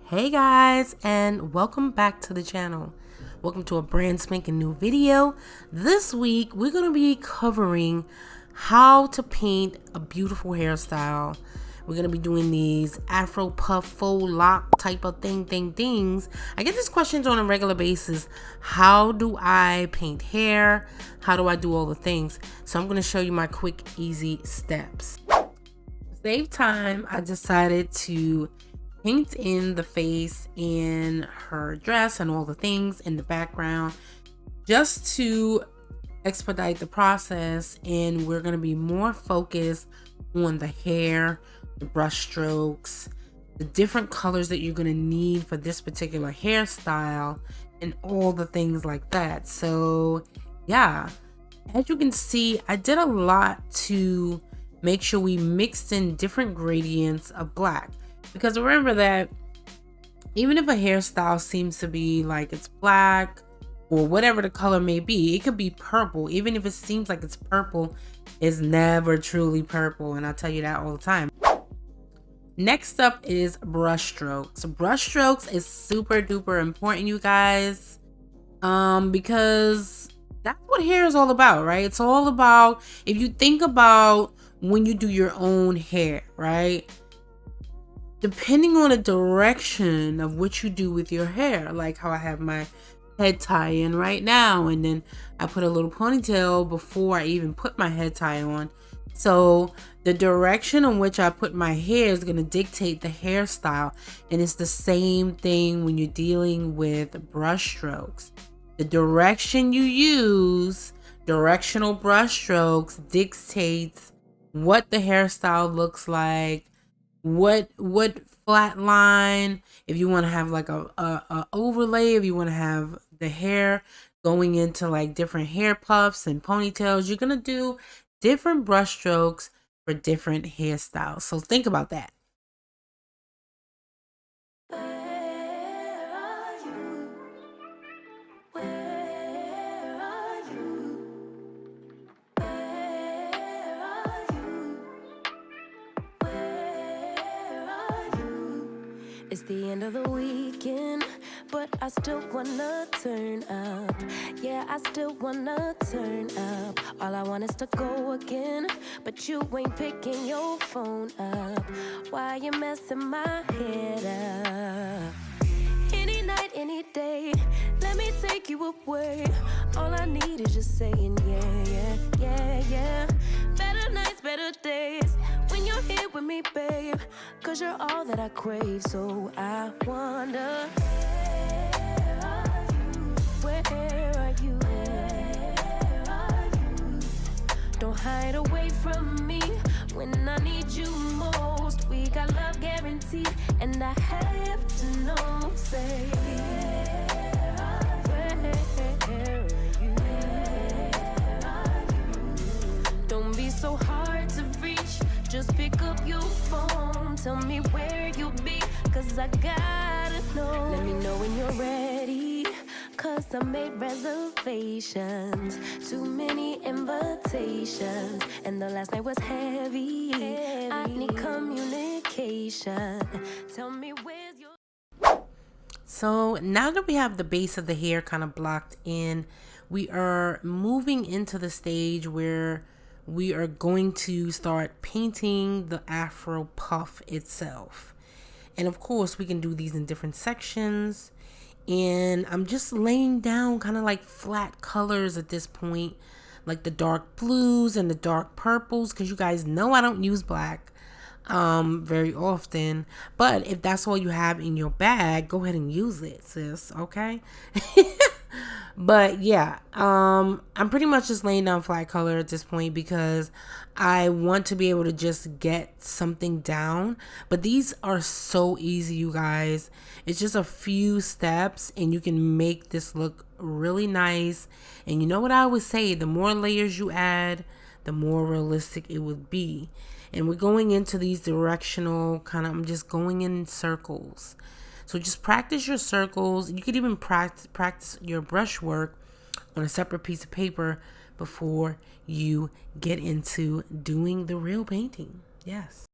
Hey guys, and welcome back to the channel. Welcome to a brand spanking new video. This week we're going to be covering how to paint a beautiful hairstyle. We're going to be doing these Afropuff faux lock type of things. I get these questions on a regular basis. How do I paint hair? How do I do all the things? So I'm going to show you my quick, easy steps. To save time, I decided to paint in the face and her dress and all the things in the background just to expedite the process, and we're going to be more focused on the hair, the brush strokes, the different colors that you're going to need for this particular hairstyle, and all the things like that. So yeah, as you can see, I did a lot to make sure we mixed in different gradients of black. Because remember that even if a hairstyle seems to be like it's black or whatever the color may be, it could be purple. Even if it seems like it's purple, it's never truly purple. And I tell you that all the time. Next up is brush strokes. Brush strokes is super duper important, you guys, because that's what hair is all about, right? It's all about, if you think about when you do your own hair, right? Depending on the direction of what you do with your hair, like how I have my head tie in right now, and then I put a little ponytail before I even put my head tie on. So the direction in which I put my hair is going to dictate the hairstyle, and it's the same thing when you're dealing with brush strokes. The direction you use, directional brush strokes, dictates what the hairstyle looks like, what flat line, if you want to have like a overlay, if you want to have the hair going into like different hair puffs and ponytails, you're gonna do different brush strokes for different hairstyles. So think about that. It's the end of the weekend, but I still wanna turn up. Yeah, I still wanna turn up. All I want is to go again, but you ain't picking your phone up. Why you messing my head up? Any night, any day, let me take you away. All I need is just saying yeah. Better nights, better days, when you're here with me, babe, 'cause you're all that I crave. So I wonder, where are you? Don't hide away from me when I need you most. We got love guaranteed, and I have to know, say, where are you? Don't be so hard to reach, just pick up your phone. Tell me where you'll be, 'cause I gotta know. Let me know when you're ready, 'cause I made reservations. Too many invitations, and the last night was heavy. I need communication. Tell me where's your... So now that we have the base of the hair kind of blocked in, we are moving into the stage where we are going to start painting the Afropuff itself. And of course, we can do these in different sections. And I'm just laying down kind of like flat colors at this point, like the dark blues and the dark purples, because you guys know I don't use black very often. But if that's all you have in your bag, go ahead and use it, sis. Okay. But yeah, I'm pretty much just laying down flat color at this point because I want to be able to just get something down. But these are so easy, you guys. It's just a few steps and you can make this look really nice. And you know what I always say, the more layers you add, the more realistic it would be. And we're going into these directional kind of, I'm just going in circles. So just practice your circles. You could even practice your brush work on a separate piece of paper before you get into doing the real painting. Yes.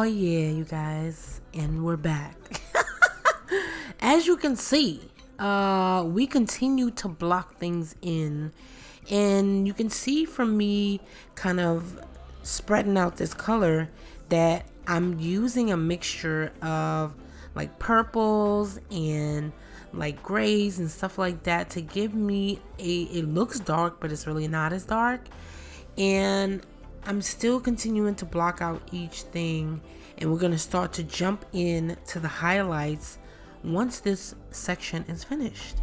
yeah, you guys, and we're back. As you can see, we continue to block things in, and you can see from me kind of spreading out this color that I'm using a mixture of like purples and like grays and stuff like that to give me it looks dark, but it's really not as dark. And I'm still continuing to block out each thing, and we're going to start to jump in to the highlights once this section is finished.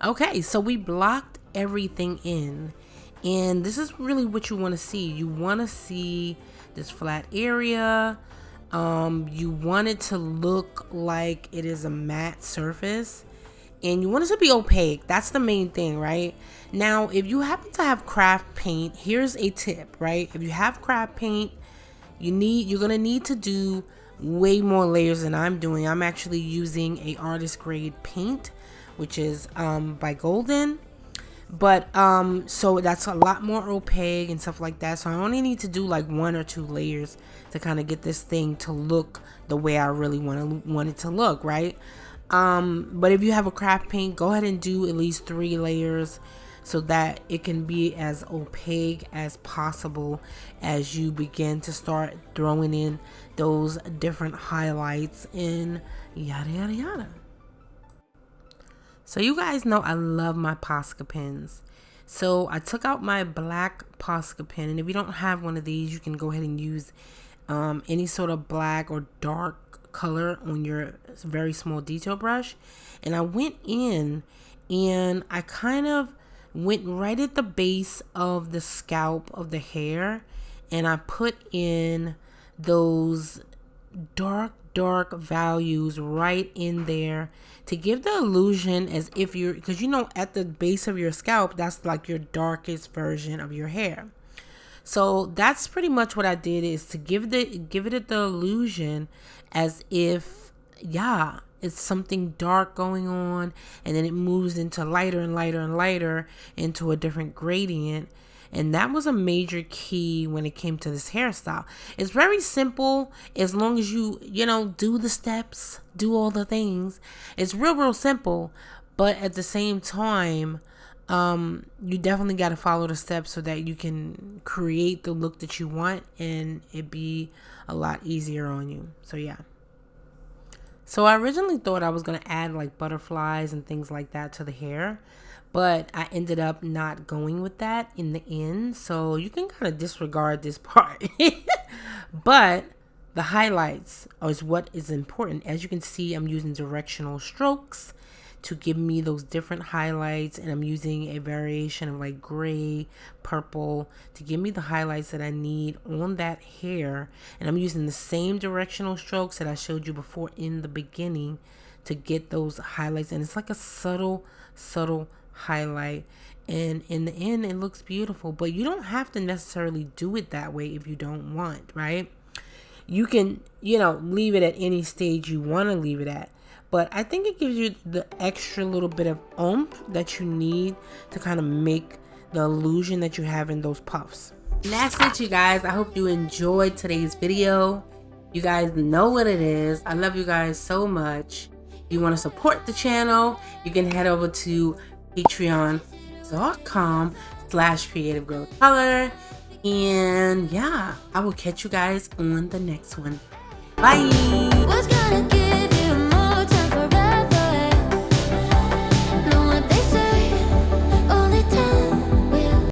Okay, so we blocked everything in, and this is really what you want to see. You want to see this flat area. You want it to look like it is a matte surface, and you want it to be opaque. That's the main thing, right? Now, if you happen to have craft paint, here's a tip, right? If you have craft paint, you're gonna need to do way more layers than I'm doing. I'm actually using a artist grade paint, which is by Golden, but so that's a lot more opaque and stuff like that. So I only need to do like 1 or 2 layers to kind of get this thing to look the way I really want it to look, right? But if you have a craft paint, go ahead and do at least 3 layers so that it can be as opaque as possible as you begin to start throwing in those different highlights and yada yada yada. So you guys know I love my Posca pens. So I took out my black Posca pen, and if you don't have one of these, you can go ahead and use any sort of black or dark color on your very small detail brush. And I went in and I kind of went right at the base of the scalp of the hair, and I put in those dark values right in there to give the illusion as if you're, because you know at the base of your scalp, that's like your darkest version of your hair. So that's pretty much what I did, is to give it the illusion as if, yeah, it's something dark going on, and then it moves into lighter and lighter and lighter into a different gradient. And that was a major key when it came to this hairstyle. It's very simple as long as you do the steps, do all the things. It's real simple, but at the same time, you definitely got to follow the steps so that you can create the look that you want and it be a lot easier on you. So yeah. So I originally thought I was going to add like butterflies and things like that to the hair, but I ended up not going with that in the end. So you can kind of disregard this part. But the highlights is what is important. As you can see, I'm using directional strokes to give me those different highlights, and I'm using a variation of like gray, purple to give me the highlights that I need on that hair. And I'm using the same directional strokes that I showed you before in the beginning to get those highlights. And it's like a subtle highlight, and in the end it looks beautiful. But you don't have to necessarily do it that way if you don't want, right? You can leave it at any stage you want to leave it at, but I think it gives you the extra little bit of oomph that you need to kind of make the illusion that you have in those puffs. And that's it, you guys. I hope you enjoyed today's video. You guys know what it is. I love you guys so much. If you want to support the channel, you can head over to patreon.com/creativegrowthcolor. And yeah, I will catch you guys on the next one. Bye.